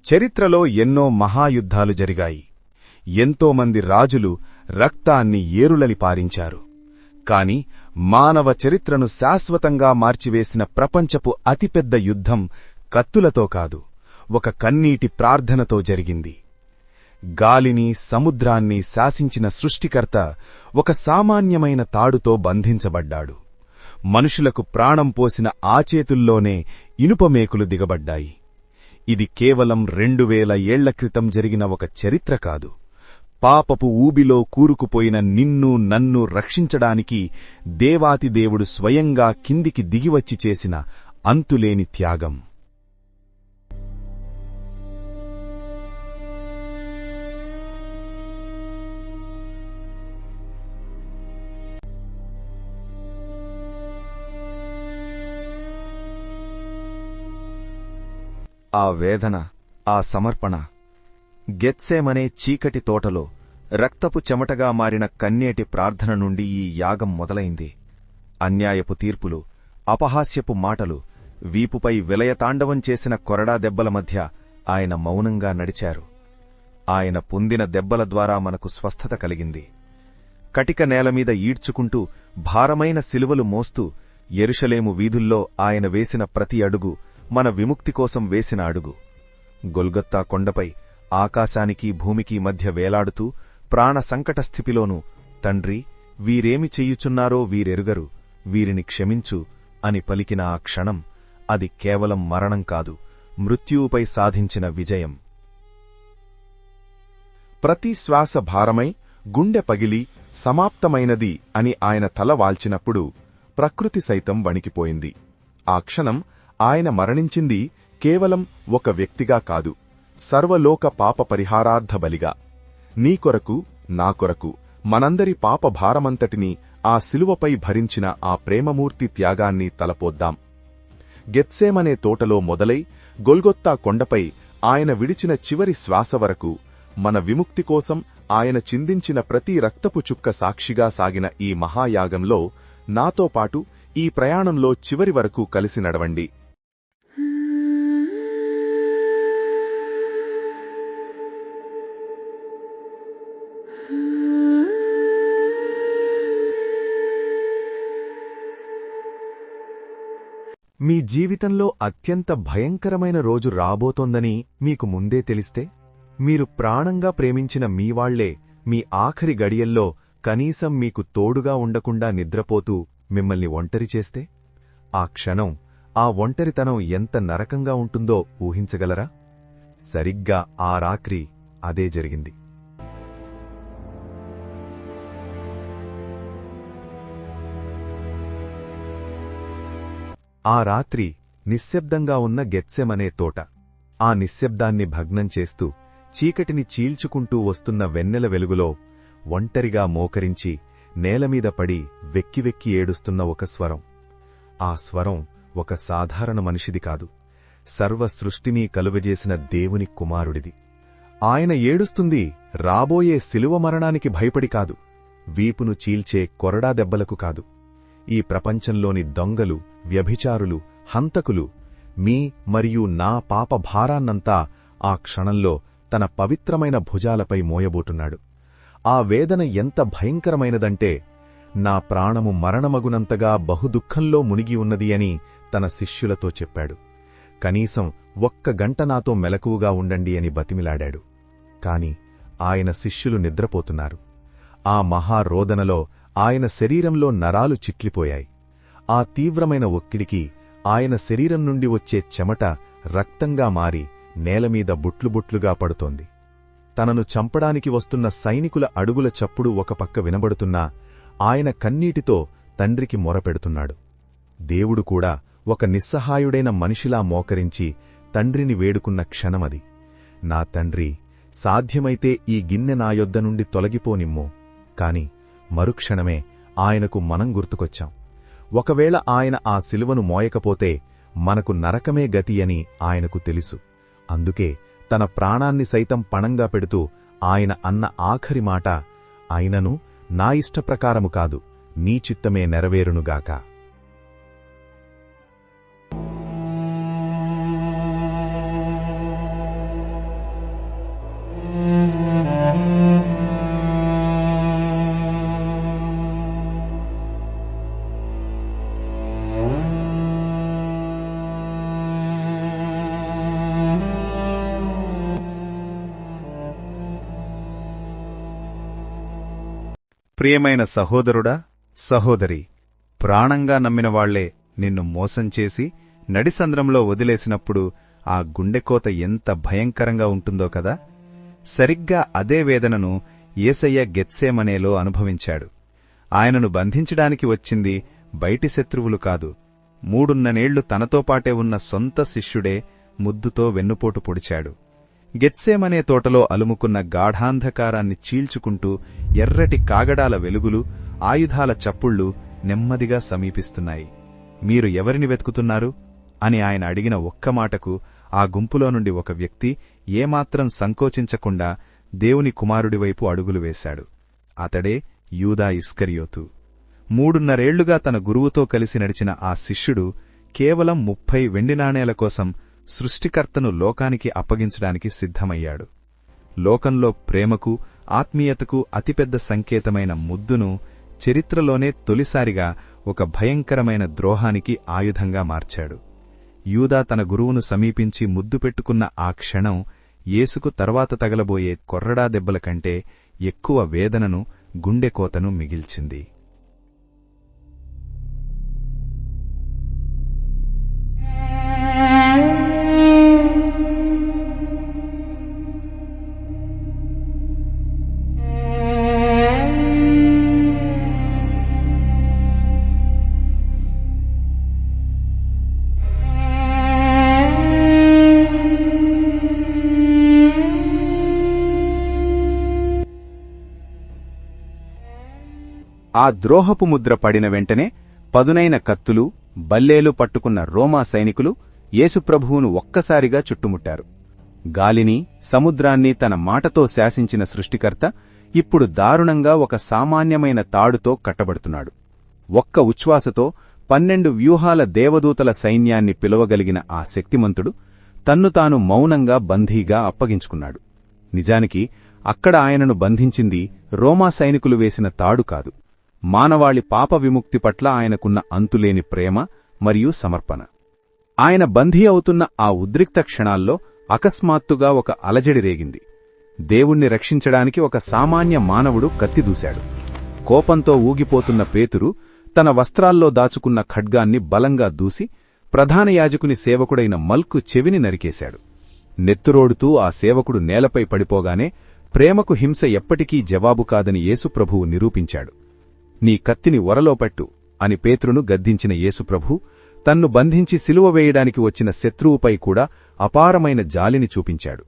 చరిత్రలో ఎన్నో మహాయుద్ధాలు జరిగాయి. ఎంతోమంది రాజులు రక్తాన్ని ఏరులలి పారించారు. కాని మానవ చరిత్రను శాశ్వతంగా మార్చివేసిన ప్రపంచపు అతిపెద్ద యుద్ధం కత్తులతో కాదు, ఒక కన్నీటి ప్రార్థనతో జరిగింది. గాలిని సముద్రాన్ని శాసించిన సృష్టికర్త ఒక సామాన్యమైన తాడుతో బంధించబడ్డాడు. మనుషులకు ప్రాణం పోసిన ఆ చేతుల్లోనే ఇనుపమేకులు దిగబడ్డాయి. ఇది కేవలం 2000 ఏళ్ల క్రితం జరిగిన ఒక చరిత్ర కాదు. పాపపు ఊబిలో కూరుకుపోయిన నిన్ను నన్ను రక్షించడానికి దేవాతిదేవుడు స్వయంగా కిందికి దిగివచ్చి చేసిన అంతులేని త్యాగం. ఆ వేదన, ఆ సమర్పణ. గెత్సేమనే చీకటి తోటలో రక్తపు చెమటగా మారిన కన్నేటి ప్రార్థన నుండి ఈ యాగం మొదలైంది. అన్యాయపు తీర్పులు, అపహాస్యపు మాటలు, వీపుపై విలయతాండవం చేసిన కొరడా దెబ్బల మధ్య ఆయన మౌనంగా నడిచారు. ఆయన పొందిన దెబ్బల ద్వారా మనకు స్వస్థత కలిగింది. కటిక నేలమీద ఈడ్చుకుంటూ భారమైన శిలువలు మోస్తూ యెరూషలేము వీధుల్లో ఆయన వేసిన ప్రతి అడుగు మన విముక్తి కోసం వేసిన అడుగు. గొల్గొతా కొండపై ఆకాశానికి భూమికి మధ్య వేలాడుతూ ప్రాణ సంకట స్థితిలోనూ తండ్రి, వీరేమి చెయ్యుచున్నారో వీరెరుగరు, వీరిని క్షమించు అని పలికిన ఆ క్షణం, అది కేవలం మరణం కాదు, మృత్యువుపై సాధించిన విజయం. ప్రతి శ్వాస భారమై గుండె పగిలి సమాప్తమైనది అని ఆయన తల వాల్చినప్పుడు ప్రకృతి సైతం వణికిపోయింది. ఆ క్షణం ఆయన మరణించింది కేవలం ఒక వ్యక్తిగా కాదు, సర్వలోక పాప పరిహారార్థ బలిగా. నీ కొరకు, నా కొరకు, మనందరి పాప భారమంతటినీ ఆ శిలువపై భరించిన ఆ ప్రేమమూర్తి త్యాగాన్ని తలపోద్దాం. గెత్సేమనే తోటలో మొదలై గొల్గొత్తా కొండపై ఆయన విడిచిన చివరి శ్వాస వరకు మన విముక్తి కోసం ఆయన చిందించిన ప్రతి రక్తపు చుక్క సాక్షిగా సాగిన ఈ మహాయాగంలో నాతో పాటు ఈ ప్రయాణంలో చివరి వరకు కలిసి నడవండి. మీ జీవితంలో అత్యంత భయంకరమైన రోజు రాబోతోందని మీకు ముందే తెలిస్తే, మీరు ప్రాణంగా ప్రేమించిన మీవాళ్లే మీ ఆఖరి గడియల్లో కనీసం మీకు తోడుగా ఉండకుండా నిద్రపోతూ మిమ్మల్ని ఒంటరి చేస్తే, ఆ క్షణం, ఆ ఒంటరితనం ఎంత నరకంగా ఉంటుందో ఊహించగలరా? సరిగ్గా ఆ రాత్రి అదే జరిగింది. ఆ రాత్రి నిశ్శబ్దంగా ఉన్న గెత్సెమనే తోట. ఆ నిశ్శబ్దాన్ని భగ్నం చేస్తూ, చీకటిని చీల్చుకుంటూ వస్తున్న వెన్నెల వెలుగులో ఒంటరిగా మోకరించి నేలమీద పడి వెక్కి ఏడుస్తున్న ఒక స్వరం. ఆ స్వరం ఒక సాధారణ మనిషిది కాదు, సర్వ సృష్టిని కలుగజేసిన దేవుని కుమారుడిది. ఆయన ఏడుస్తుంది రాబోయే శిలువ మరణానికి భయపడి కాదు, వీపును చీల్చే కొరడా దెబ్బలకు కాదు. ఈ ప్రపంచంలోని దొంగలు, వ్యభిచారులు, హంతకులు, మీ మరియు నా పాప భారాన్నంతా ఆ క్షణంలో తన పవిత్రమైన భుజాలపై మోయబోతున్నాడు. ఆ వేదన ఎంత భయంకరమైనదంటే, నా ప్రాణము మరణమగునంతగా బహుదుఃఖంలో మునిగి ఉన్నది అని తన శిష్యులతో చెప్పాడు. కనీసం 1 గంట నాతో మెలకువగా ఉండండి అని బతిమిలాడాడు. కాని ఆయన శిష్యులు నిద్రపోతున్నారు. ఆ మహారోదనలో ఆయన శరీరంలో నరాలు చిట్లిపోయాయి. ఆ తీవ్రమైన ఒత్తిడికి ఆయన శరీరం నుండి వచ్చే చెమట రక్తంగా మారి నేలమీద బుట్లుబుట్లుగా పడుతోంది. తనను చంపడానికి వస్తున్న సైనికుల అడుగుల చప్పుడు ఒక పక్క వినబడుతున్నా ఆయన కన్నీటితో తండ్రికి మొరపెడుతున్నాడు. దేవుడు కూడా ఒక నిస్సహాయుడైన మనిషిలా మోకరించి తండ్రిని వేడుకున్న క్షణమది. నా తండ్రి, సాధ్యమైతే ఈ గిన్నె నా యొద్ద నుండి తొలగిపోనిమ్ము. కాని మరుక్షణమే ఆయనకు మనం గుర్తుకొచ్చాం. ఒకవేళ ఆయన ఆ శిలువను మోయకపోతే మనకు నరకమే గతి అని ఆయనకు తెలుసు. అందుకే తన ప్రాణాన్ని సైతం పణంగా పెడుతూ ఆయన అన్న ఆఖరి మాట, అయినను నా ఇష్టప్రకారము కాదు, నీ చిత్తమే నెరవేరునుగాక. ప్రియమైన సహోదరుడా, సహోదరి, ప్రాణంగా నమ్మినవాళ్లే నిన్ను మోసం చేసి నడిసంద్రంలో వదిలేసినప్పుడు ఆ గుండెకోత ఎంత భయంకరంగా ఉంటుందో కదా. సరిగ్గా అదే వేదనను యేసయ్య గెత్సేమనేలో అనుభవించాడు. ఆయనను బంధించడానికి వచ్చింది బయటి శత్రువులు కాదు, 3 నేళ్లు తనతో పాటే ఉన్న సొంత శిష్యుడే ముద్దుతో వెన్నుపోటు పొడిచాడు. గెత్సేమనే తోటలో అలుముకున్న గాఢాంధకారాన్ని చీల్చుకుంటూ ఎర్రటి కాగడాల వెలుగులు, ఆయుధాల చప్పుళ్లు నెమ్మదిగా సమీపిస్తున్నాయి. మీరు ఎవరిని వెతుకుతున్నారు అని ఆయన అడిగిన ఒక్క మాటకు ఆ గుంపులో నుండి ఒక వ్యక్తి ఏమాత్రం సంకోచించకుండా దేవుని కుమారుడివైపు అడుగులు వేశాడు. అతడే యూదా ఇస్కరియోతు. 3.5 ఏళ్లుగా తన గురువుతో కలిసి నడిచిన ఆ శిష్యుడు కేవలం 30 వెండి నాణేల కోసం సృష్టికర్తను లోకానికి అప్పగించడానికి సిద్ధమయ్యాడు. లోకంలో ప్రేమకు, ఆత్మీయతకు అతిపెద్ద సంకేతమైన ముద్దును చరిత్రలోనే తొలిసారిగా ఒక భయంకరమైన ద్రోహానికి ఆయుధంగా మార్చాడు. యూదా తన గురువును సమీపించి ముద్దు పెట్టుకున్న ఆ క్షణం యేసుకు తర్వాత తగలబోయే కొర్రడా దెబ్బల కంటే ఎక్కువ వేదనను, గుండెకోతను మిగిల్చింది. ఆ ద్రోహపు ముద్ర పడిన వెంటనే పదునైన కత్తులు, బల్లేలు పట్టుకున్న రోమా సైనికులు యేసుప్రభువును ఒక్కసారిగా చుట్టుముట్టారు. గాలిని, సముద్రాన్ని తన మాటతో శాసించిన సృష్టికర్త ఇప్పుడు దారుణంగా ఒక సామాన్యమైన తాడుతో కట్టబడుతున్నాడు. ఒక్క ఉచ్ఛ్వాసతో 12 వ్యూహాల దేవదూతల సైన్యాన్ని పిలవగలిగిన ఆ శక్తిమంతుడు తన్ను తాను మౌనంగా బందీగా అప్పగించుకున్నాడు. నిజానికి అక్కడ ఆయనను బంధించింది రోమా సైనికులు వేసిన తాడు కాదు, మానవాళి పాప విముక్తి పట్ల ఆయనకున్న అంతులేని ప్రేమ మరియు సమర్పణ. ఆయన బందీ అవుతున్న ఆ ఉద్రిక్త క్షణాల్లో అకస్మాత్తుగా ఒక అలజడి రేగింది. దేవుణ్ణి రక్షించడానికి ఒక సామాన్య మానవుడు కత్తిదూశాడు. కోపంతో ఊగిపోతున్న పేతురు తన వస్త్రాల్లో దాచుకున్న ఖడ్గాన్ని బలంగా దూసి ప్రధాన యాజకుని సేవకుడైన మల్కు చెవిని నరికేశాడు. నెత్తురోడుతూ ఆ సేవకుడు నేలపై పడిపోగానే ప్రేమకు హింస ఎప్పటికీ జవాబు కాదని యేసుప్రభువు నిరూపించాడు. నీ కత్తిని ఒరలో పెట్టు అని పేతురును గద్దించిన యేసుప్రభు తన్ను బంధించి సిలువ వేయడానికి వచ్చిన శత్రువుపై కూడా అపారమైన జాలిని చూపించాడు.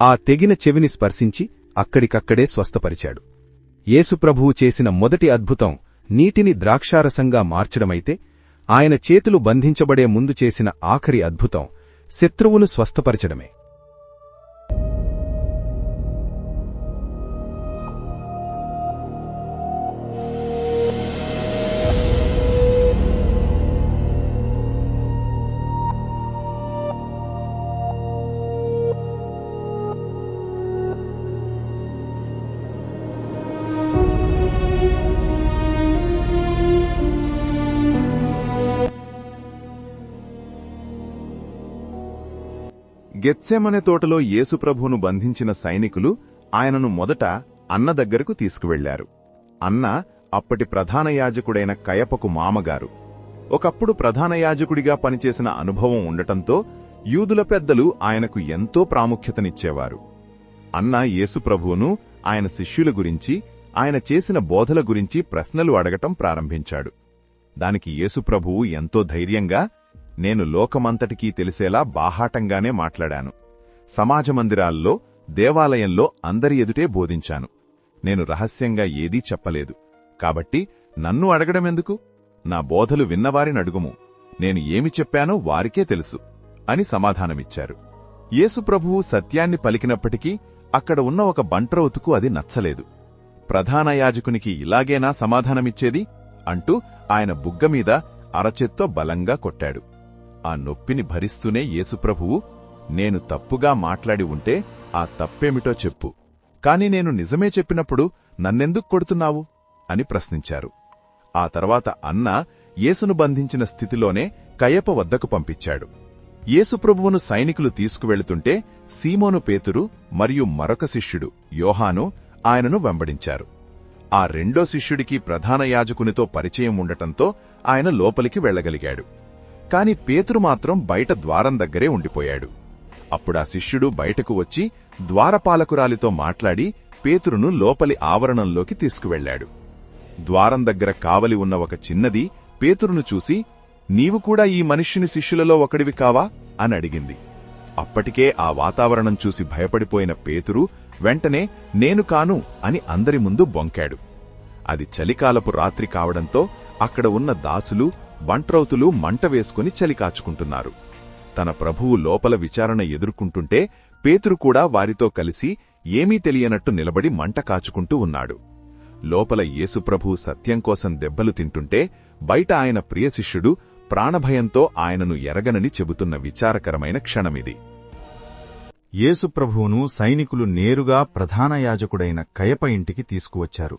ఆ తెగిన చెవిని స్పర్శించి అక్కడికక్కడే స్వస్థపరిచాడు. యేసుప్రభువు చేసిన మొదటి అద్భుతం నీటిని ద్రాక్షారసంగా మార్చడమైతే, ఆయన చేతులు బంధించబడే ముందు చేసిన ఆఖరి అద్భుతం శత్రువును స్వస్థపరచడమే. గెత్సేమనే తోటలో యేసుప్రభువును బంధించిన సైనికులు ఆయనను మొదట అన్న దగ్గరకు తీసుకువెళ్లారు. అన్న అప్పటి ప్రధాన యాజకుడైన కయపకు మామగారు. ఒకప్పుడు ప్రధాన యాజకుడిగా పనిచేసిన అనుభవం ఉండటంతో యూదుల పెద్దలు ఆయనకు ఎంతో ప్రాముఖ్యతనిచ్చేవారు. అన్న యేసుప్రభువును, ఆయన శిష్యుల గురించి, ఆయన చేసిన బోధల గురించి ప్రశ్నలు అడగటం ప్రారంభించాడు. దానికి యేసుప్రభువు ఎంతో ధైర్యంగా, నేను లోకమంతటికీ తెలిసేలా బాహాటంగానే మాట్లాడాను. సమాజమందిరాల్లో, దేవాలయంలో అందరి ఎదుటే బోధించాను. నేను రహస్యంగా ఏదీ చెప్పలేదు. కాబట్టి నన్ను అడగడమెందుకు? నా బోధలు విన్నవారినడుగుము. నేను ఏమి చెప్పానో వారికే తెలుసు అని సమాధానమిచ్చారు. యేసుప్రభువు సత్యాన్ని పలికినప్పటికీ అక్కడ ఉన్న ఒక బంట్రౌతుకు అది నచ్చలేదు. ప్రధాన యాజకునికి ఇలాగేనా సమాధానమిచ్చేది అంటూ ఆయన బుగ్గమీద అరచేత్తో బలంగా కొట్టాడు. ఆ నొప్పిని భరిస్తూనే యేసుప్రభువు, నేను తప్పుగా మాట్లాడి ఉంటే ఆ తప్పేమిటో చెప్పు, కాని నేను నిజమే చెప్పినప్పుడు నన్నెందుకు కొడుతున్నావు అని ప్రశ్నించారు. ఆ తర్వాత అన్న యేసును బంధించిన స్థితిలోనే కయప వద్దకు పంపించాడు. యేసుప్రభువును సైనికులు తీసుకువెళుతుంటే సీమోను పేతురు మరియు మరొక శిష్యుడు యోహాను ఆయనను వెంబడించారు. ఆ రెండో శిష్యుడికి ప్రధాన యాజకునితో పరిచయం ఉండటంతో ఆయన లోపలికి వెళ్లగలిగాడు. కాని పేతురు మాత్రం బయట ద్వారం దగ్గరే ఉండిపోయాడు. అప్పుడా శిష్యుడు బయటకు వచ్చి ద్వారపాలకురాలితో మాట్లాడి పేతురును లోపలి ఆవరణంలోకి తీసుకువెళ్లాడు. ద్వారం దగ్గర కావలి ఉన్న ఒక చిన్నది పేతురును చూసి, నీవు కూడా ఈ మనుష్యుని శిష్యులలో ఒకడివి కావా అని అడిగింది. అప్పటికే ఆ వాతావరణం చూసి భయపడిపోయిన పేతురు వెంటనే నేను కాను అని అందరి ముందు బొంకాడు. అది చలికాలపు రాత్రి కావడంతో అక్కడ ఉన్న దాసులు బంట్రౌతులు మంట వేసుకుని చలి కాచుకుంటున్నారు. తన ప్రభువు లోపల విచారణ ఎదుర్కొంటుంటే పేతురు కూడా వారితో కలిసి ఏమీ తెలియనట్టు నిలబడి మంట కాచుకుంటూ ఉన్నాడు. లోపల యేసుప్రభువు సత్యం కోసం దెబ్బలు తింటుంటే బయట ఆయన ప్రియశిష్యుడు ప్రాణభయంతో ఆయనను ఎరగనని చెబుతున్న విచారకరమైన క్షణమిది. యేసుప్రభువును సైనికులు నేరుగా ప్రధాన యాజకుడైన కయప ఇంటికి తీసుకువచ్చారు.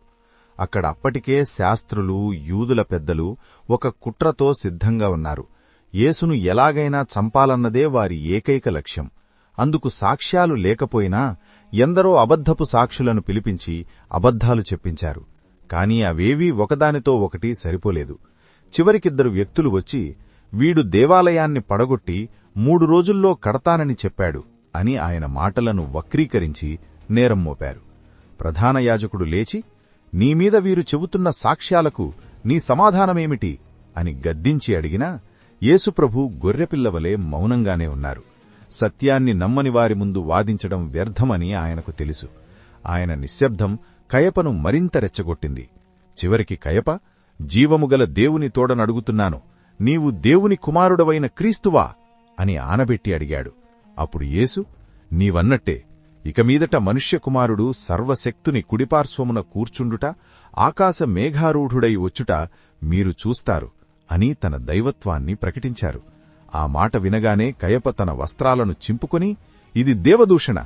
అక్కడ అప్పటికే శాస్త్రులు యూదుల పెద్దలు ఒక కుట్రతో సిద్ధంగా ఉన్నారు. యేసును ఎలాగైనా చంపాలన్నదే వారి ఏకైక లక్ష్యం. అందుకు సాక్ష్యాలు లేకపోయినా ఎందరో అబద్ధపు సాక్షులను పిలిపించి అబద్ధాలు చెప్పించారు. కాని అవేవీ ఒకదానితో ఒకటి సరిపోలేదు. చివరికిద్దరు వ్యక్తులు వచ్చి, వీడు దేవాలయాన్ని పడగొట్టి 3 రోజుల్లో కడతానని చెప్పాడు అని ఆయన మాటలను వక్రీకరించి నేరం మోపారు. ప్రధాన యాజకుడు లేచి, నీమీద వీరు చెబుతున్న సాక్ష్యాలకు నీ సమాధానమేమిటి అని గద్దించి అడిగినా యేసుప్రభు గొర్రెపిల్లవలే మౌనంగానే ఉన్నారు. సత్యాన్ని నమ్మని వారి ముందు వాదించడం వ్యర్థమని ఆయనకు తెలుసు. ఆయన నిశ్శబ్దం కయపను మరింత రెచ్చగొట్టింది. చివరికి కయప, జీవముగల దేవుని తోడనడుగుతున్నాను, నీవు దేవుని కుమారుడవైన క్రీస్తువా అని ఆనబెట్టి అడిగాడు. అప్పుడు యేసు, నీవన్నట్టే, ఇక మీదట మనుష్యకుమారుడు సర్వశక్తుని కుడిపార్శ్వమున కూర్చుండుట, ఆకాశ మేఘారూఢుడై వచ్చుట మీరు చూస్తారు అని తన దైవత్వాన్ని ప్రకటించారు. ఆ మాట వినగానే కయప తన వస్త్రాలను చింపుకొని, ఇది దేవదూషణ,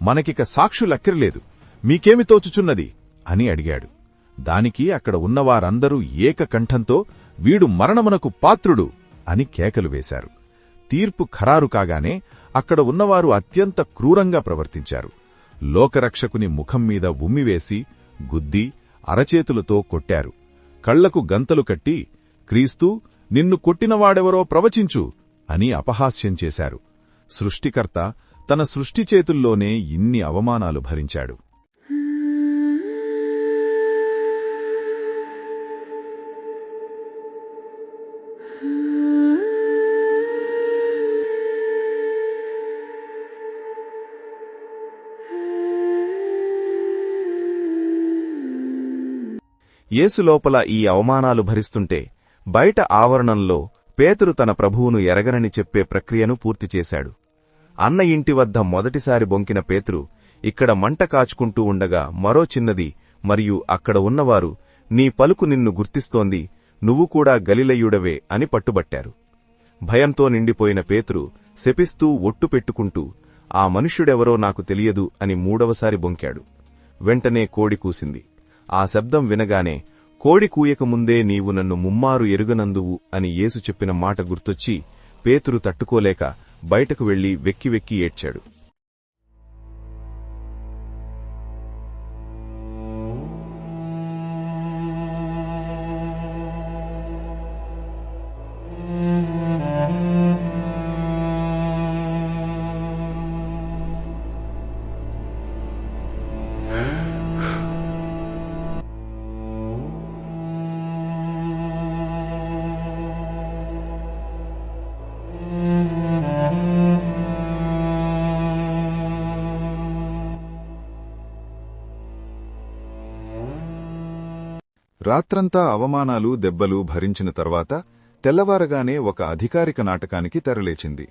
మనకిక సాక్షులక్కర్లేదు, మీకేమి తోచుచున్నది అని అడిగాడు. దానికి అక్కడ ఉన్నవారందరూ ఏకకంఠంతో, వీడు మరణమునకు పాత్రుడు అని కేకలు వేశారు. తీర్పు ఖరారు కాగానే అక్కడ ఉన్నవారు అత్యంత క్రూరంగా ప్రవర్తించారు. లోకరక్షకుని ముఖం మీద ఉమ్మివేసి గుద్ది అరచేతులతో కొట్టారు. కళ్లకు గంతలు కట్టి, క్రీస్తు, నిన్ను కొట్టినవాడెవరో ప్రవచించు అని అపహాస్యం చేశారు. సృష్టికర్త తన సృష్టి చేతుల్లోనే ఇన్ని అవమానాలు భరించాడు. యేసు లోపల ఈ అవమానాలు భరిస్తుంటే బయట ఆవరణంలో పేతురు తన ప్రభువును ఎరగనని చెప్పే ప్రక్రియను పూర్తిచేశాడు. అన్న ఇంటి వద్ద మొదటిసారి బొంకిన పేతురు ఇక్కడ మంట కాచుకుంటూ ఉండగా మరో చిన్నది మరియు అక్కడ ఉన్నవారు, నీ పలుకు నిన్ను గుర్తిస్తోంది, నువ్వు కూడా గలిలయుడవే అని పట్టుబట్టారు. భయంతో నిండిపోయిన పేతురు శపిస్తూ ఒట్టు పెట్టుకుంటూ, ఆ మనుష్యుడెవరో నాకు తెలియదు అని 3వసారి బొంకాడు. వెంటనే కోడి కూసింది. ఆ శబ్దం వినగానే, కోడి కూయకముందే నీవు నన్ను ముమ్మారు ఎరుగనందువు అని యేసు చెప్పిన మాట గుర్తొచ్చి పేతురు తట్టుకోలేక బయటకు వెళ్లి వెక్కి వెక్కి ఏడ్చాడు. రాత్రంతా అవమానాలు దెబ్బలు భరించిన తర్వాత తెల్లవారగానే ఒక అధికారిక నాటకానికి తెరలేచింది.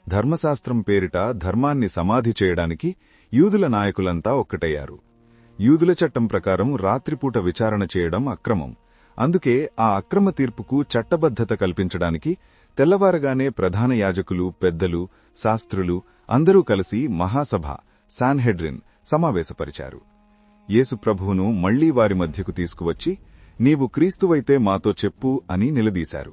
ధర్మశాస్త్రం పేరిట ధర్మాన్ని సమాధి చేయడానికి యూదుల నాయకులంతా ఒక్కటయ్యారు. యూదుల చట్టం ప్రకారం రాత్రిపూట విచారణ చేయడం అక్రమం. అందుకే ఆ అక్రమ తీర్పుకు చట్టబద్ధత కల్పించడానికి తెల్లవారగానే ప్రధాన యాజకులు, పెద్దలు, శాస్త్రులు అందరూ కలిసి మహాసభ సాన్హెడ్రిన్ సమావేశపరిచారు. యేసుప్రభువును మళ్లీ వారి మధ్యకు తీసుకువచ్చి, నీవు క్రీస్తువైతే మాతో చెప్పు అని నిలదీశారు.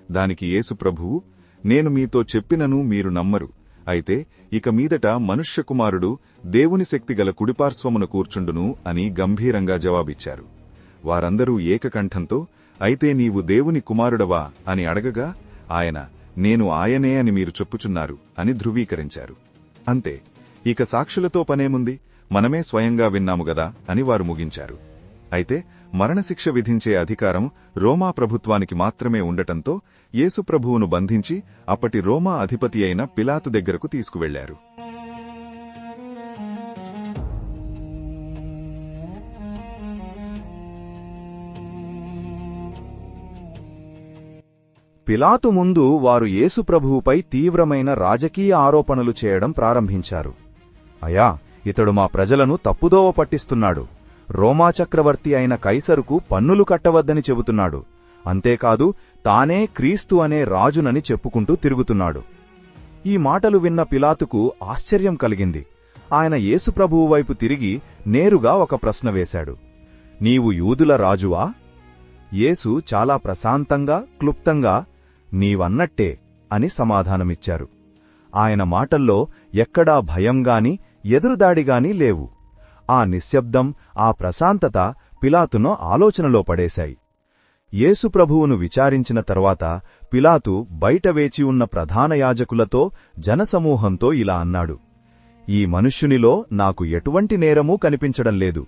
దానికి యేసుప్రభువు, నేను మీతో చెప్పినను మీరు నమ్మరు, అయితే ఇక మీదట మనుష్యకుమారుడు దేవుని శక్తిగల కుడిపార్శ్వమున కూర్చుండును అని గంభీరంగా జవాబిచ్చారు. వారందరూ ఏకకంఠంతో, అయితే నీవు దేవుని కుమారుడవా అని అడగగా ఆయన, నేను ఆయనే అని మీరు చెప్పుచున్నారు అని ధృవీకరించారు. అంతే, ఇక సాక్షులతో పనేముంది, మనమే స్వయంగా విన్నాము గదా అని వారు ముగించారు. అయితే మరణశిక్ష విధించే అధికారం రోమా ప్రభుత్వానికి మాత్రమే ఉండటంతో యేసు ప్రభువును బంధించి అప్పటి రోమా అధిపతి అయిన పిలాతు దగ్గరకు తీసుకువెళ్లారు. పిలాతు ముందు వారు యేసు ప్రభువుపై తీవ్రమైన రాజకీయ ఆరోపణలు చేయడం ప్రారంభించారు. అయా, ఇతడు మా ప్రజలను తప్పుదోవ పట్టిస్తున్నాడు. రోమా చక్రవర్తి అయిన కైసరుకు పన్నులు కట్టవద్దని చెబుతున్నాడు. అంతేకాదు, తానే క్రీస్తు అనే రాజునని చెప్పుకుంటూ తిరుగుతున్నాడు. ఈ మాటలు విన్న పిలాతుకు ఆశ్చర్యం కలిగింది. ఆయన యేసుప్రభువు వైపు తిరిగి నేరుగా ఒక ప్రశ్న వేశాడు. నీవు యూదుల రాజువా? యేసు చాలా ప్రశాంతంగా, క్లుప్తంగా, నీవన్నట్టే అని సమాధానమిచ్చారు. ఆయన మాటల్లో ఎక్కడా భయంగాని, ఎదురుదాడిగాని లేవు. ఆ నిశ్శబ్దం, ఆ ప్రశాంతత పిలాతును ఆలోచనలో పడేశాయి. యేసు ప్రభువును విచారించిన తర్వాత పిలాతు బయట వేచి ఉన్న ప్రధాన యాజకులతో, జనసమూహంతో ఇలా అన్నాడు: ఈ మనుష్యునిలో నాకు ఎటువంటి నేరమూ కనిపించడం లేదు.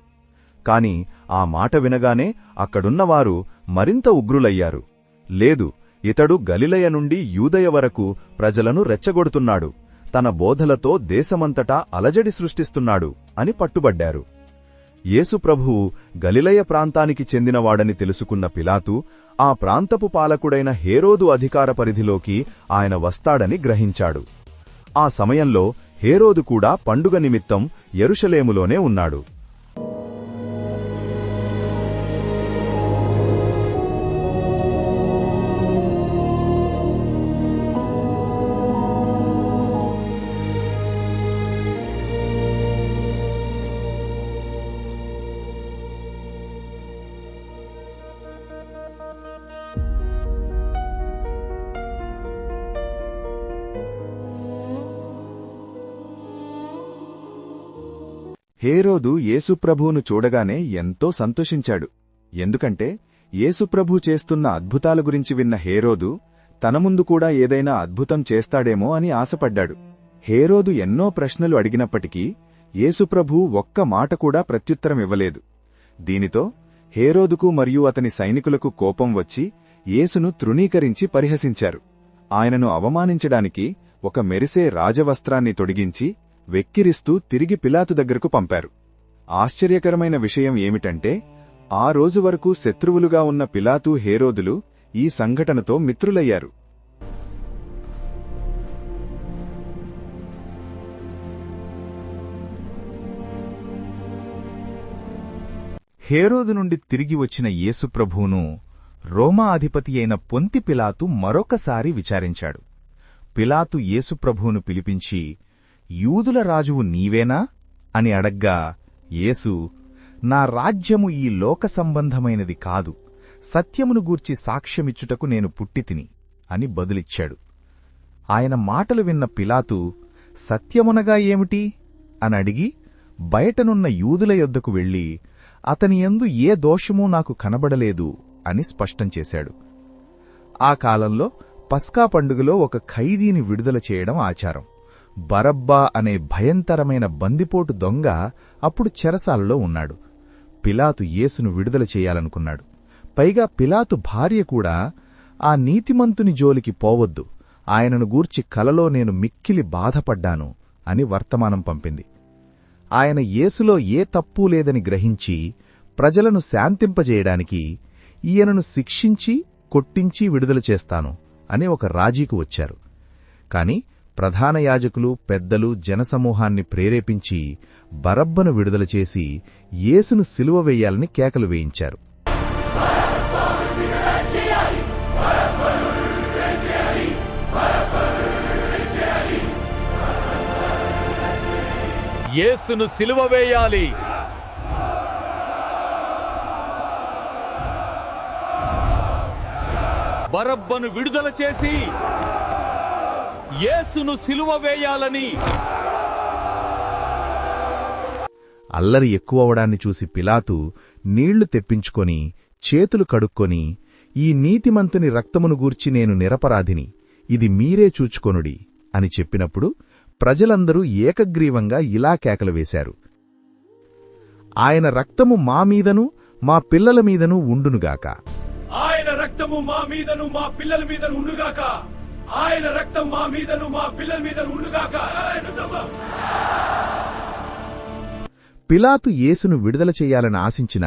కాని ఆ మాట వినగానే అక్కడున్నవారు మరింత ఉగ్రులయ్యారు. లేదు, ఇతడు గలిలయ నుండి యూదయ వరకు ప్రజలను రెచ్చగొడుతున్నాడు, తన బోధలతో దేశమంతటా అలజడి సృష్టిస్తున్నాడు అని పట్టుబడ్డారు. యేసు ప్రభువు గలిలయ ప్రాంతానికి చెందినవాడని తెలుసుకున్న పిలాతు ఆ ప్రాంతపు పాలకుడైన హేరోదు అధికార పరిధిలోకి ఆయన వస్తాడని గ్రహించాడు. ఆ సమయంలో హేరోదు కూడా పండుగ నిమిత్తం యెరూషలేములోనే ఉన్నాడు. హేరోదు యేసుప్రభువును చూడగానే ఎంతో సంతోషించాడు. ఎందుకంటే యేసుప్రభు చేస్తున్న అద్భుతాల గురించి విన్న హేరోదు తన ముందు కూడా ఏదైనా అద్భుతం చేస్తాడేమో అని ఆశపడ్డాడు. హేరోదు ఎన్నో ప్రశ్నలు అడిగినప్పటికీ యేసుప్రభు ఒక్క మాట కూడా ప్రత్యుత్తరమివ్వలేదు. దీనితో హేరోదుకు మరియు అతని సైనికులకు కోపం వచ్చి యేసును తృణీకరించి పరిహసించారు. ఆయనను అవమానించడానికి ఒక మెరిసే రాజవస్త్రాన్ని తొడిగించి వెక్కిరిస్తూ తిరిగి పిలాతు దగ్గరకు పంపారు. ఆశ్చర్యకరమైన విషయం ఏమిటంటే, ఆ రోజు వరకు శత్రువులుగా ఉన్న పిలాతు, హేరోదులు ఈ సంఘటనతో మిత్రులయ్యారు. హేరోదు నుండి తిరిగి వచ్చిన యేసుప్రభువును రోమా అధిపతి అయిన పొంతి పిలాతు మరొకసారి విచారించాడు. పిలాతు యేసుప్రభువును పిలిపించి, యూదుల రాజువు నీవేనా అని అడగ్గా యేసు, నా రాజ్యము ఈ లోక సంబంధమైనది కాదు, సత్యమును గూర్చి సాక్ష్యమిచ్చుటకు నేను పుట్టితిని అని బదులిచ్చాడు. ఆయన మాటలు విన్న పిలాతు, సత్యమునగా ఏమిటి అని అడిగి బయటనున్న యూదుల యొద్దకు వెళ్లి, అతని యందు ఏ దోషమూ నాకు కనబడలేదు అని స్పష్టం చేశాడు. ఆ కాలంలో పస్కా పండుగలో ఒక ఖైదీని విడుదల చేయడం ఆచారం. బరబ్బా అనే భయంకరమైన బందిపోటు దొంగ అప్పుడు చెరసాలలో ఉన్నాడు. పిలాతు యేసును విడుదల చేయాలనుకున్నాడు. పైగా పిలాతు భార్య కూడా, ఆ నీతిమంతుని జోలికి పోవద్దు, ఆయనను గూర్చి కలలో నేను మిక్కిలి బాధపడ్డాను అని వర్తమానం పంపింది. ఆయన యేసులో ఏ తప్పూ లేదని గ్రహించి ప్రజలను శాంతింపజేయడానికి ఈయనను శిక్షించి కొట్టించి విడుదల చేస్తాను అని ఒక రాజీకు వచ్చారు. కాని ప్రధాన యాజకులు, పెద్దలు జనసమూహాన్ని ప్రేరేపించి బరబ్బను విడుదల చేసి యేసును సిలువ వేయాలని కేకలు వేయించారు. యేసును సిలువ వేయాలి, బరబ్బను విడుదల చేసి యేసును సిలువ వేయాలని అల్లరి ఎక్కువవడాన్ని చూసి పిలాతు నీళ్లు తెప్పించుకొని చేతులు కడుక్కొని, ఈ నీతిమంతుని రక్తమును గూర్చి నేను నిరపరాధిని, ఇది మీరే చూచుకొనుడి అని చెప్పినప్పుడు ప్రజలందరూ ఏకగ్రీవంగా ఇలా కేకలు వేశారు: ఆయన రక్తము మా మీదను మా పిల్లల మీదను ఉండునుగాక! ఆయన రక్తము మా మీదను మా పిల్లల మీదను ఉండుగాక! ఆయన రక్తం మా మీదను మా పిల్లల మీదను ఉండుగాక! పిలాతు యేసును విడుదల చెయ్యాలని ఆశించిన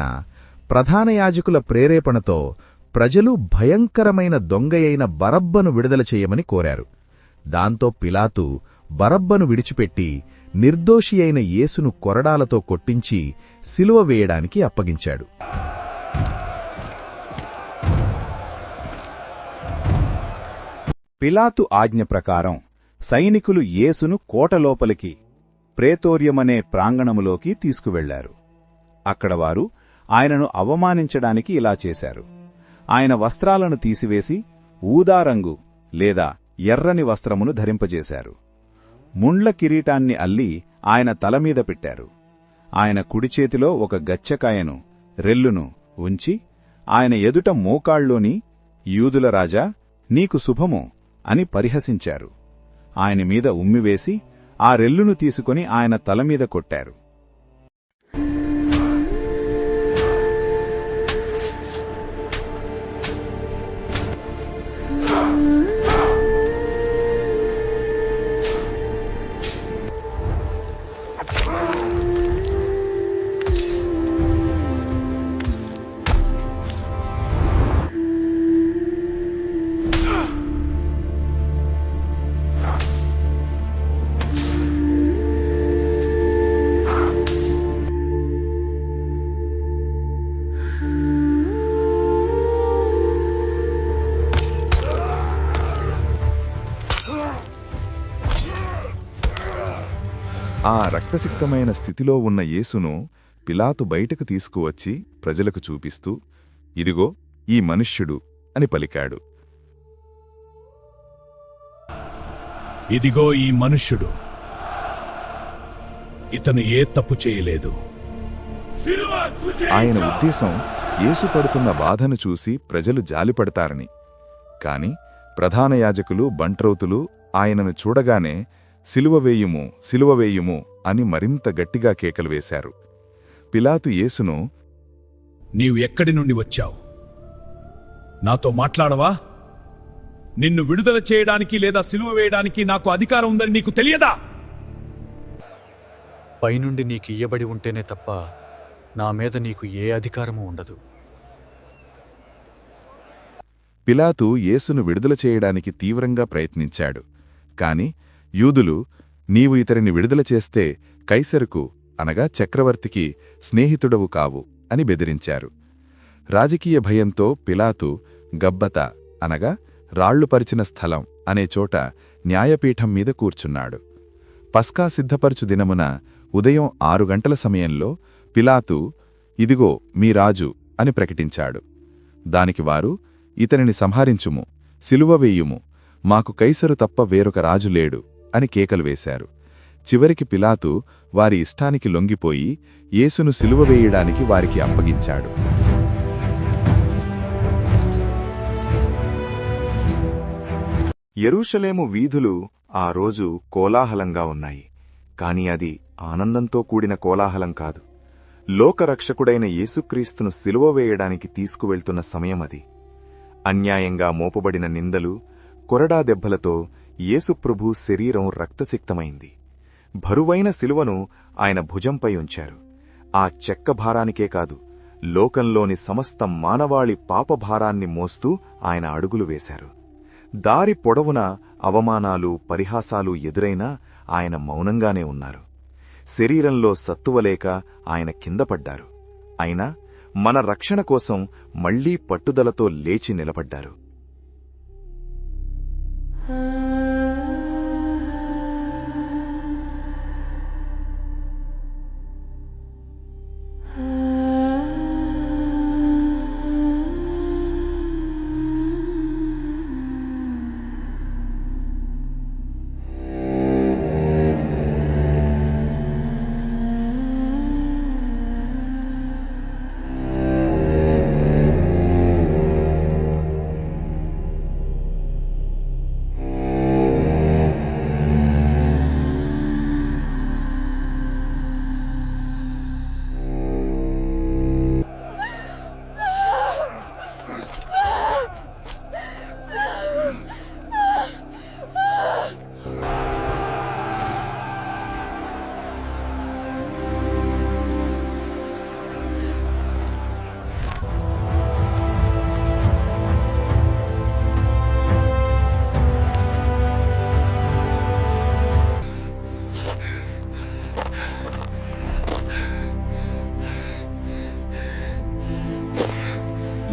ప్రధాన యాజకుల ప్రేరేపణతో ప్రజలు భయంకరమైన దొంగయైన బరబ్బను విడుదల చెయ్యమని కోరారు. దాంతో పిలాతు బరబ్బను విడిచిపెట్టి నిర్దోషి అయిన యేసును కొరడాలతో కొట్టించి సిలువ వేయడానికి అప్పగించాడు. పిలాతు ఆజ్ఞ ప్రకారం సైనికులు యేసును కోటలోపలికి, ప్రేతోర్యమనే ప్రాంగణములోకి తీసుకువెళ్లారు. అక్కడ వారు ఆయనను అవమానించడానికి ఇలా చేశారు: ఆయన వస్త్రాలను తీసివేసి ఊదారంగు లేదా ఎర్రని వస్త్రమును ధరింపజేశారు. ముండ్ల కిరీటాన్ని అల్లి ఆయన తలమీద పెట్టారు. ఆయన కుడిచేతిలో ఒక గచ్చకాయను, రెల్లును ఉంచి ఆయన ఎదుట మోకాళ్లోని, యూదుల రాజా, నీకు శుభము అని పరిహసించారు. ఆయన మీద ఉమ్మివేసి ఆ రెల్లును తీసుకుని ఆయన తలమీద కొట్టారు. ఆ రక్తసిక్తమైన స్థితిలో ఉన్న యేసును పిలాతు బయటకు తీసుకువచ్చి ప్రజలకు చూపిస్తూ, ఇదిగో ఈ మనుష్యుడు అని పలికాడు. ఇదిగో ఈ మనుష్యుడు, ఇతను ఏ తప్పు చేయలేదు. ఆయన ఉద్దేశం యేసు పడుతున్న బాధను చూసి ప్రజలు జాలిపడతారని. కాని ప్రధాన యాజకులు, బంట్రౌతులు ఆయనను చూడగానే సిలువవేయుము, సిలువవేయుము అని మరింత గట్టిగా కేకలు వేశారు. పిలాతు యేసును, నీవు ఎక్కడి నుండి వచ్చావు? నాతో మాట్లాడవా? నిన్ను విడుదల చేయడానికి లేదా సిలువ వేయడానికి నాకు అధికారం ఉందని నీకు తెలియదా? పైనుండి నీకు ఇయ్యబడి ఉంటేనే తప్ప నా మీద నీకు ఏ అధికారమూ ఉండదు. పిలాతు యేసును విడుదల చేయడానికి తీవ్రంగా ప్రయత్నించాడు. కాని యూదులు, నీవు ఇతరిని విడుదల చేస్తే కైసరుకు అనగా చక్రవర్తికి స్నేహితుడవు కావు అని బెదిరించారు. రాజకీయ భయంతో పిలాతు గబ్బత అనగా రాళ్లు పరిచిన స్థలం అనే చోట న్యాయపీఠం మీద కూర్చున్నాడు. పస్కా సిద్ధపరచు దినమున ఉదయం 6 గంటల సమయంలో పిలాతు, ఇదిగో మీ రాజు అని ప్రకటించాడు. దానికి వారు, ఇతనిని సంహరించుము, సిలువ వేయుము, మాకు కైసరు తప్ప వేరొక రాజు లేడు అని కేకలు వేశారు. చివరికి పిలాతు వారి ఇష్టానికి లొంగిపోయి యేసును సిలువ వేయడానికి వారికి అప్పగించాడు. యెరూషలేము వీధులు ఆ రోజు కోలాహలంగా ఉన్నాయి. కాని అది ఆనందంతో కూడిన కోలాహలం కాదు. లోకరక్షకుడైన యేసుక్రీస్తును సిలువ వేయడానికి తీసుకువెళ్తున్న సమయమది. అన్యాయంగా మోపబడిన నిందలు, కొరడా దెబ్బలతో యేసుప్రభు శరీరం రక్తసిక్తమైంది. బరువైన సిలువను ఆయన భుజంపై ఉంచారు. ఆ చెక్క భారానికే కాదు, లోకంలోని సమస్త మానవాళి పాపభారాన్ని మోస్తూ ఆయన అడుగులు వేశారు. దారి పొడవున అవమానాలు, పరిహాసాలు ఎదురైనా ఆయన మౌనంగానే ఉన్నారు. శరీరంలో సత్తువలేక ఆయన కిందపడ్డారు. అయినా మన రక్షణ కోసం మళ్లీ పట్టుదలతో లేచి నిలబడ్డారు.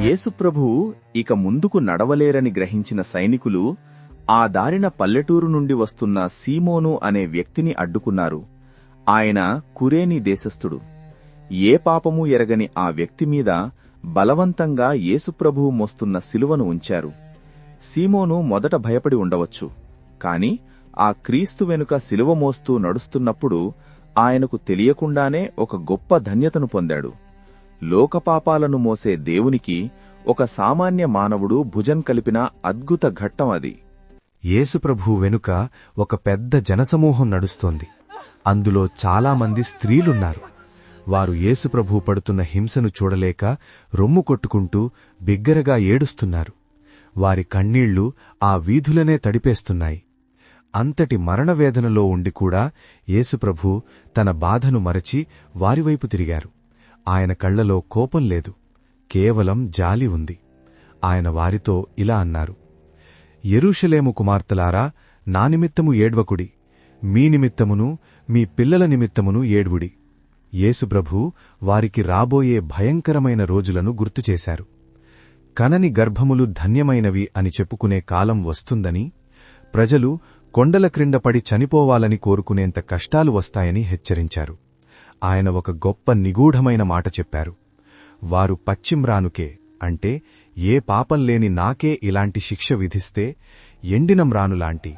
యేసుప్రభువు ఇక ముందుకు నడవలేరని గ్రహించిన సైనికులు ఆ దారిన పల్లెటూరు నుండి వస్తున్న సీమోను అనే వ్యక్తిని అడ్డుకున్నారు. ఆయన కురేనీ దేశస్థుడు. ఏ పాపమూ ఎరగని ఆ వ్యక్తి మీద బలవంతంగా యేసుప్రభువు మోస్తున్న శిలువను ఉంచారు. సీమోను మొదట భయపడి ఉండవచ్చు, కాని ఆ క్రీస్తు వెనుక శిలువ మోస్తూ నడుస్తున్నప్పుడు ఆయనకు తెలియకుండానే ఒక గొప్ప ధన్యతను పొందాడు. లోకపాపాలను మోసే దేవునికి ఒక సామాన్య మానవుడు భుజం కలిపిన అద్భుత ఘట్టం అది. యేసుప్రభు వెనుక ఒక పెద్ద జనసమూహం నడుస్తోంది. అందులో చాలామంది స్త్రీలున్నారు. వారు యేసుప్రభు పడుతున్న హింసను చూడలేక రొమ్ము కొట్టుకుంటూ బిగ్గరగా ఏడుస్తున్నారు. వారి కన్నీళ్లు ఆ వీధులనే తడిపేస్తున్నాయి. అంతటి మరణవేదనలో ఉండి కూడా యేసుప్రభు తన బాధను మరచి వారివైపు తిరిగారు. ఆయన కళ్లలో కోపం లేదు, కేవలం జాలి ఉంది. ఆయన వారితో ఇలా అన్నారు: యెరూషలేము కుమార్తెలారా, నా నిమిత్తము ఏడ్వకుడి, మీ నిమిత్తమును మీ పిల్లల నిమిత్తమును ఏడ్వుడి. యేసుప్రభు వారికి రాబోయే భయంకరమైన రోజులను గుర్తుచేశారు. కనని గర్భములు ధన్యమైనవి అని చెప్పుకునే కాలం వస్తుందని, ప్రజలు కొండల క్రింద పడి చనిపోవాలని కోరుకునేంత కష్టాలు వస్తాయని హెచ్చరించారు. ఆయన ఒక గొప్ప నిగూఢమైన మాట చెప్పారు: వారు పచ్చిమ్రానుకే, అంటే ఏ పాపం లేని నాకే ఇలాంటి శిక్ష విధిస్తే, ఎండిన మ్రానులాంటి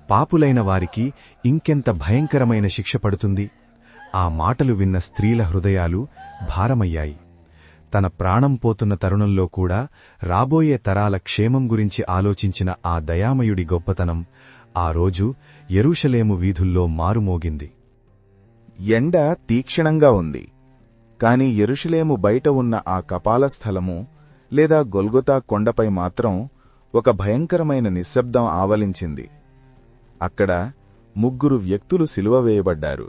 పాపులైన వారికి ఇంకెంత భయంకరమైన శిక్ష పడుతుంది. ఆ మాటలు విన్న స్త్రీల హృదయాలు భారమయ్యాయి. తన ప్రాణం పోతున్న తరుణంలో కూడా రాబోయే తరాల క్షేమం గురించి ఆలోచించిన ఆ దయామయుడి గొప్పతనం ఆ రోజు యెరూషలేము వీధుల్లో మారుమోగింది. ఎండ తీక్షణంగా ఉంది. కాని యెరూషలేము బయట ఉన్న ఆ కపాలస్థలము లేదా గొల్గొతా కొండపై మాత్రం ఒక భయంకరమైన నిశ్శబ్దం ఆవలించింది. అక్కడ 3 వ్యక్తులు సిలువ వేయబడ్డారు.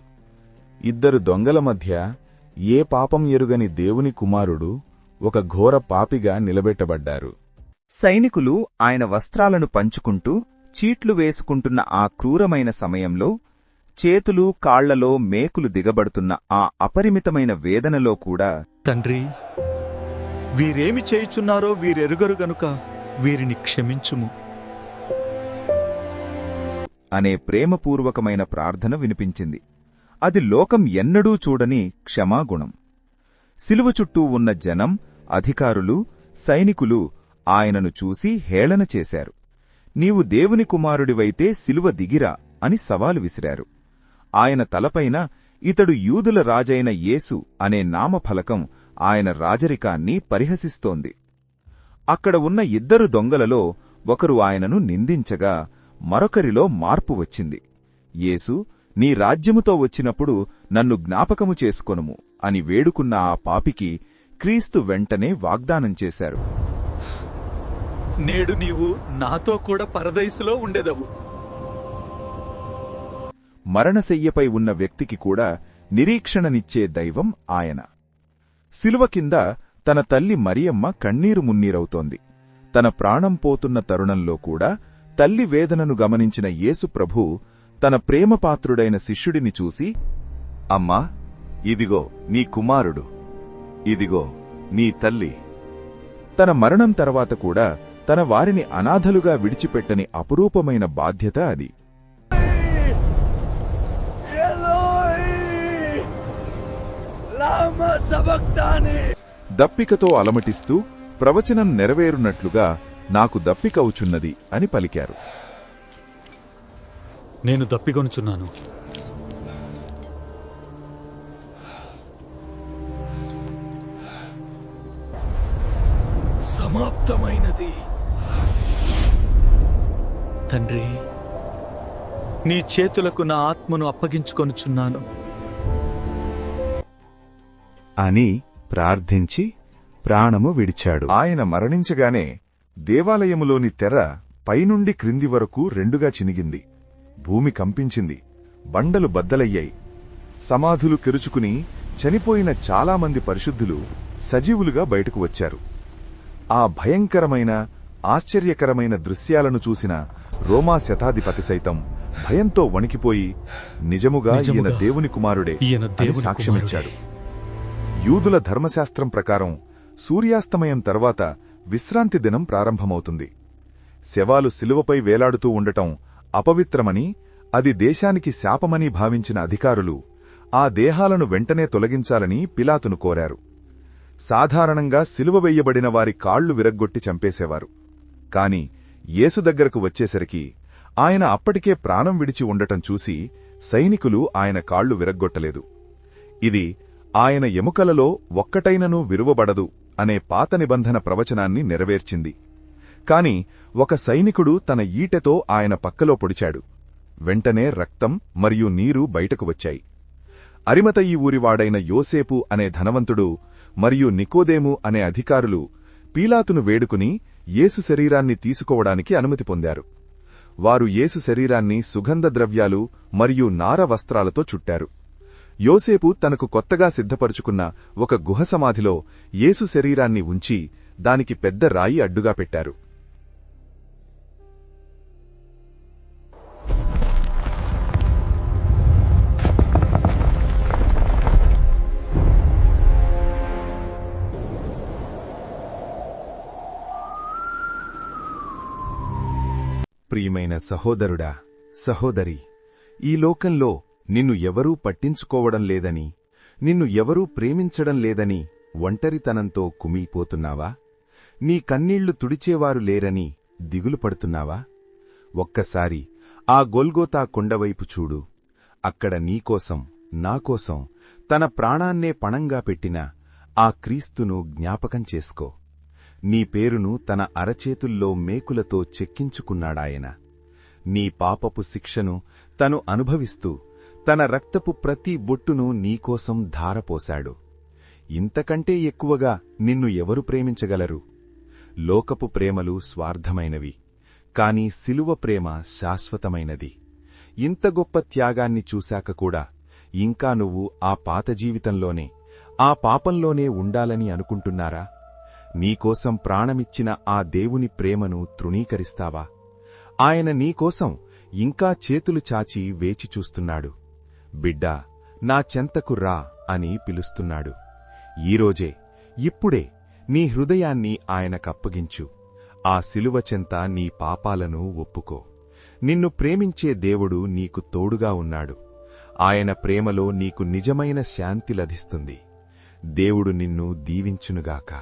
2 దొంగల మధ్య ఏ పాపం ఎరుగని దేవుని కుమారుడు ఒక ఘోర పాపిగా నిలబెట్టబడ్డారు. సైనికులు ఆయన వస్త్రాలను పంచుకుంటూ చీట్లు వేసుకుంటున్న ఆ క్రూరమైన సమయంలో, చేతులు కాళ్లలో మేకులు దిగబడుతున్న ఆ అపరిమితమైన వేదనలో కూడా, తండ్రి, వీరేమి చేయుచున్నారో వీరెరుగరు గనుక వీరిని క్షమించుము అనే ప్రేమపూర్వకమైన ప్రార్థన వినిపించింది. అది లోకం ఎన్నడూ చూడని క్షమాగుణం. సిలువ చుట్టూ ఉన్న జనం, అధికారులు, సైనికులు ఆయనను చూసి హేళన చేశారు. నీవు దేవుని కుమారుడివైతే సిలువ దిగిరా అని సవాలు విసిరారు. ఆయన తలపైన ఇతడు యూదుల రాజైన యేసు అనే నామఫలకం ఆయన రాజరికాన్ని పరిహసిస్తోంది. అక్కడ ఉన్న 2 దొంగలలో ఒకరు ఆయనను నిందించగా మరొకరిలో మార్పు వచ్చింది. యేసు, నీ రాజ్యముతో వచ్చినప్పుడు నన్ను జ్ఞాపకము చేసుకొనుము అని వేడుకున్న ఆ పాపికి క్రీస్తు వెంటనే వాగ్దానం చేశారు: నేడు నీవు నాతో కూడా పరదైసులో ఉండెదవు. మరణశయ్యపై ఉన్న వ్యక్తికి కూడా నిరీక్షణనిచ్చే దైవం ఆయన. శిలువ కింద తన తల్లి మరియమ్మ కన్నీరు మున్నీరవుతోంది. తన ప్రాణం పోతున్న తరుణంలో కూడా తల్లి వేదనను గమనించిన యేసు ప్రభు తన ప్రేమపాత్రుడైన శిష్యుడిని చూసి, అమ్మా, ఇదిగో నీ కుమారుడు, ఇదిగో నీ తల్లి. తన మరణం తర్వాత కూడా తన వారిని అనాథలుగా విడిచిపెట్టని అపురూపమైన బాధ్యత అది. దప్పికతో అలమటిస్తూ ప్రవచనం నెరవేరునట్లుగా నాకు దప్పికవుచున్నది అని పలికారు. నేను దప్పికొనుచున్నాను. సమాప్తమైనది. తండ్రి, నీ చేతులకు నా ఆత్మను అప్పగించుకొనుచున్నాను అని ప్రార్థించి ప్రాణము విడిచాడు. ఆయన మరణించగానే దేవాలయములోని తెర పైనుండి క్రింది వరకు 2గా చినిగింది. భూమి కంపించింది. బండలు బద్దలయ్యాయి. సమాధులు కెరుచుకుని చనిపోయిన చాలామంది పరిశుద్ధులు సజీవులుగా బయటకు వచ్చారు. ఆ భయంకరమైన, ఆశ్చర్యకరమైన దృశ్యాలను చూసిన రోమా శతాధిపతి సైతం భయంతో వణికిపోయి, నిజముగా ఈయన దేవుని కుమారుడే అని సాక్ష్యమిచ్చాడు. యూదుల ధర్మశాస్త్రం ప్రకారం సూర్యాస్తమయం తర్వాత విశ్రాంతి దినం ప్రారంభమవుతుంది. శవాలు శిలువపై వేలాడుతూ ఉండటం అపవిత్రమని, అది దేశానికి శాపమని భావించిన అధికారులు ఆ దేహాలను వెంటనే తొలగించాలని పిలాతును కోరారు. సాధారణంగా శిలువ వెయ్యబడిన వారి కాళ్లు విరగ్గొట్టి చంపేసేవారు. కాని యేసు దగ్గరకు వచ్చేసరికి ఆయన అప్పటికే ప్రాణం విడిచి ఉండటం చూసి సైనికులు ఆయన కాళ్లు విరగ్గొట్టలేదు. ఇది ఆయన ఎముకలలో ఒక్కటైననూ విరువబడదు అనే పాత నిబంధన ప్రవచనాన్ని నెరవేర్చింది. కాని ఒక సైనికుడు తన ఈటెతో ఆయన పక్కలో పొడిచాడు. వెంటనే రక్తం మరియు నీరు బయటకు వచ్చాయి. అరిమతయి ఊరివాడైన యోసేపు అనే ధనవంతుడు మరియు నికోదేము అనే అధికారులు పీలాతును వేడుకుని యేసు శరీరాన్ని తీసుకోవడానికి అనుమతి పొందారు. వారు యేసు శరీరాన్ని సుగంధ ద్రవ్యాలు మరియు నార వస్త్రాలతో చుట్టారు. యోసేపు తనకు కొత్తగా సిద్ధపరుచుకున్న ఒక గుహ సమాధిలో యేసు శరీరాన్ని ఉంచి దానికి పెద్ద రాయి అడ్డుగా పెట్టారు. ప్రియమైన సహోదరుడా, సహోదరి, ఈ లోకంలో నిన్ను ఎవరూ పట్టించుకోవడం లేదని, నిన్ను ఎవరూ ప్రేమించడం లేదని ఒంటరితనంతో కుమిలిపోతున్నావా? నీ కన్నీళ్లు తుడిచేవారు లేరని దిగులు పడుతున్నావా? ఒక్కసారి ఆ గొల్గోతా కొండవైపు చూడు. అక్కడ నీకోసం, నాకోసం తన ప్రాణాన్నే పణంగా పెట్టిన ఆ క్రీస్తును జ్ఞాపకం చేసుకో. నీ పేరును తన అరచేతుల్లో మేకులతో చెక్కించుకున్నాడాయన. నీ పాపపు శిక్షను తను అనుభవిస్తూ తన రక్తపు ప్రతి బొట్టును నీకోసం ధారపోశాడు. ఇంతకంటే ఎక్కువగా నిన్ను ఎవరు ప్రేమించగలరు? లోకపు ప్రేమలు స్వార్థమైనవి, కాని శిలువ ప్రేమ శాశ్వతమైనది. ఇంత గొప్ప త్యాగాన్ని చూశాక కూడా ఇంకా నువ్వు ఆ పాత జీవితంలోనే, ఆ పాపంలోనే ఉండాలని అనుకుంటున్నారా? నీకోసం ప్రాణమిచ్చిన ఆ దేవుని ప్రేమను తృణీకరిస్తావా? ఆయన నీకోసం ఇంకా చేతులు చాచి వేచి చూస్తున్నాడు. బిడ్డా, నా చెంతకు రా అని పిలుస్తున్నాడు. ఈరోజే, ఇప్పుడే నీ హృదయాన్ని ఆయనకప్పగించు. ఆ శిలువ చెంత నీ పాపాలను ఒప్పుకో. నిన్ను ప్రేమించే దేవుడు నీకు తోడుగా ఉన్నాడు. ఆయన ప్రేమలో నీకు నిజమైన శాంతి లభిస్తుంది. దేవుడు నిన్ను దీవించునుగాక.